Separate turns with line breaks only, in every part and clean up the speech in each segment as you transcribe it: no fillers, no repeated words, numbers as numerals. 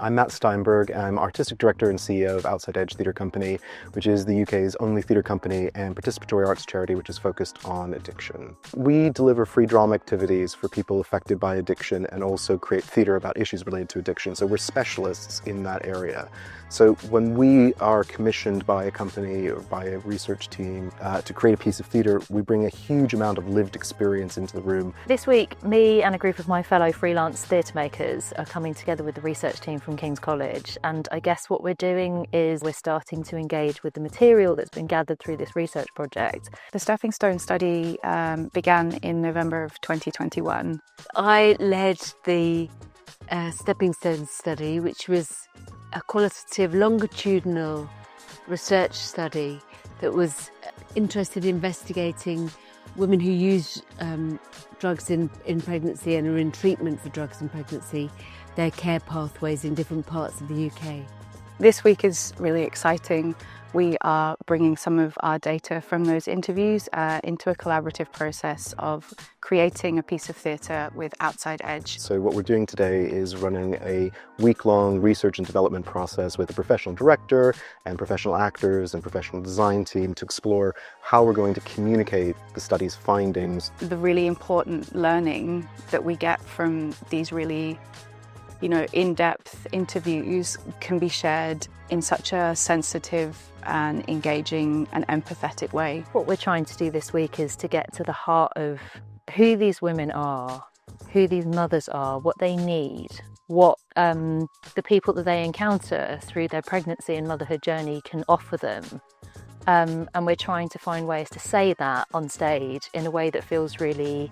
I'm Matt Steinberg. I'm Artistic Director and CEO of Outside Edge Theatre Company, which is the UK's only theatre company and participatory arts charity which is focused on addiction. We deliver free drama activities for people affected by addiction and also create theatre about issues related to addiction, so we're specialists in that area. So when we are commissioned by a company or by a research team to create a piece of theatre, we bring a huge amount of lived experience into the room.
This week, me and a group of my fellow freelance theatre makers are coming together with the research team from King's College, and I guess what we're doing is we're starting to engage with the material that's been gathered through this research project.
The Stepping Stone study began in November of 2021.
I led the Stepping Stone study, which was a qualitative longitudinal research study that was interested in investigating women who use drugs in pregnancy and are in treatment for drugs in pregnancy, their care pathways in different parts of the UK.
This week is really exciting. We are bringing some of our data from those interviews into a collaborative process of creating a piece of theatre with Outside Edge.
So what we're doing today is running a week-long research and development process with a professional director and professional actors and professional design team to explore how we're going to communicate the study's findings.
The really important learning that we get from these really in-depth interviews can be shared in such a sensitive and engaging and empathetic way.
What we're trying to do this week is to get to the heart of who these women are, who these mothers are, what they need, what the people that they encounter through their pregnancy and motherhood journey can offer them. And we're trying to find ways to say that on stage in a way that feels really,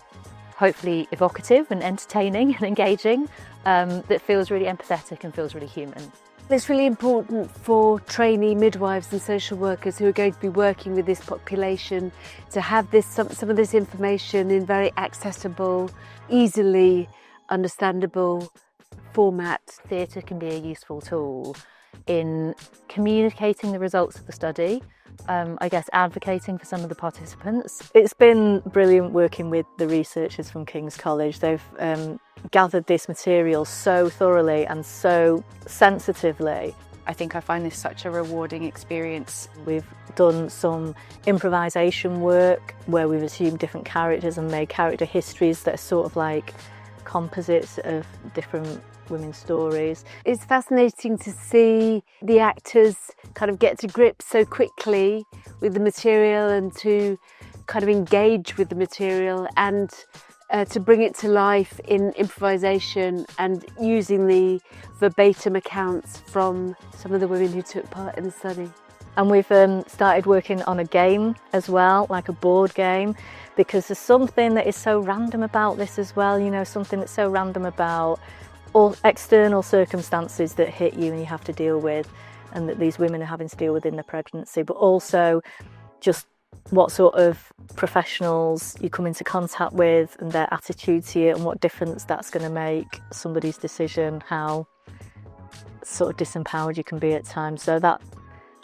hopefully, evocative and entertaining and engaging, that feels really empathetic and feels really human.
It's really important for trainee midwives and social workers who are going to be working with this population to have some of this information in very accessible, easily understandable format.
Theatre can be a useful tool in communicating the results of the study, I guess advocating for some of the participants. It's been brilliant working with the researchers from King's College. They've gathered this material so thoroughly and so sensitively.
I think I find this such a rewarding experience.
We've done some improvisation work where we've assumed different characters and made character histories that are sort of like composites of different women's stories.
It's fascinating to see the actors kind of get to grips so quickly with the material and to kind of engage with the material and to bring it to life in improvisation and using the verbatim accounts from some of the women who took part in the study.
And we've started working on a game as well, like a board game, because there's something that is so random about this as well, something that's so random about all external circumstances that hit you and you have to deal with, and that these women are having to deal with in their pregnancy, but also just what sort of professionals you come into contact with and their attitude to you and what difference that's going to make somebody's decision, how sort of disempowered you can be at times. So that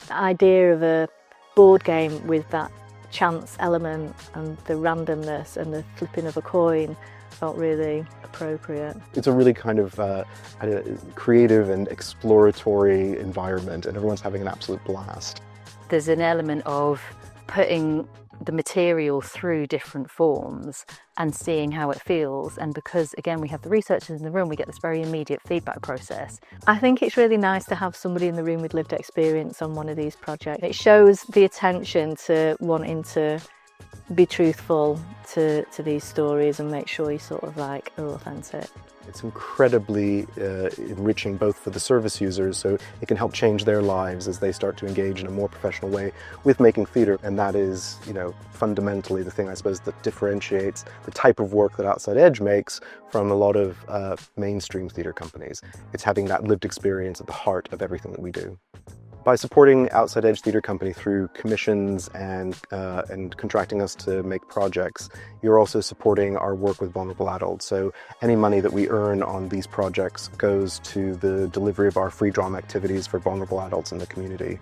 the idea of a board game with that chance element and the randomness and the flipping of a coin felt really appropriate.
It's a really kind of creative and exploratory environment, and everyone's having an absolute blast.
There's an element of putting the material through different forms and seeing how it feels, and because again we have the researchers in the room, we get this very immediate feedback process. I think it's really nice to have somebody in the room with lived experience on one of these projects. It shows the attention to wanting to be truthful to these stories and make sure you sort of like are authentic.
It's incredibly enriching both for the service users, so it can help change their lives as they start to engage in a more professional way with making theatre, and that is, fundamentally the thing I suppose that differentiates the type of work that Outside Edge makes from a lot of mainstream theatre companies. It's having that lived experience at the heart of everything that we do. By supporting Outside Edge Theatre Company through commissions and contracting us to make projects, you're also supporting our work with vulnerable adults. So any money that we earn on these projects goes to the delivery of our free drama activities for vulnerable adults in the community.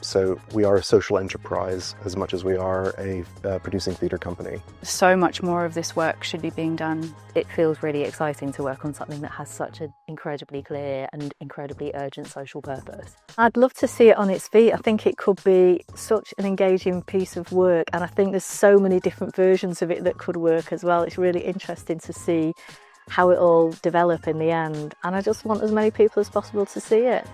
So we are a social enterprise as much as we are a producing theatre company.
So much more of this work should be being done.
It feels really exciting to work on something that has such an incredibly clear and incredibly urgent social purpose. I'd love to see it on its feet. I think it could be such an engaging piece of work, and I think there's so many different versions of it that could work as well. It's really interesting to see how it all develop in the end, and I just want as many people as possible to see it.